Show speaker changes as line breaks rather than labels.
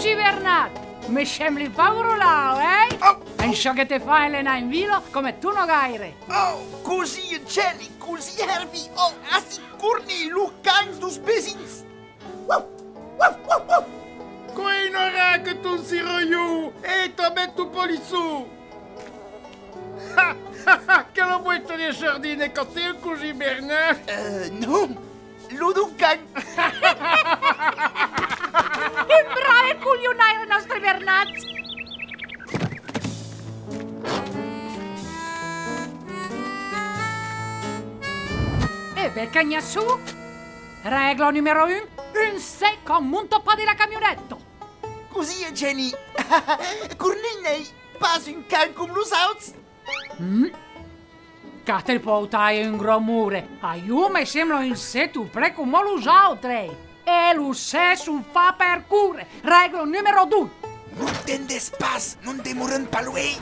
Così Bernat, mi sembri paura là, eh?
Oh,
Penso che te fai allenare in vilo come tu non gaire.
oh, così Jenny, così Herbie, oh, assicurni Lucans dos Pesins.
Qui non è che tu si roiu e ti metto polizù. Che lo vuoi di sardine cattive così, Bernard?
Non, Luducan.
Che bravi cuglionai le nostre Bernat! E becagna su. Regola numero 1. Un secco monto pas de la camionetto.
Così Jenny. Corninei, passo in can come lo sauts.
Cate pautai un gromure. Aiu mi sembra un setu pre come los altri. E lo stesso fa percorre. Regola numero 2.
Non tendes pas, non demoren paluei.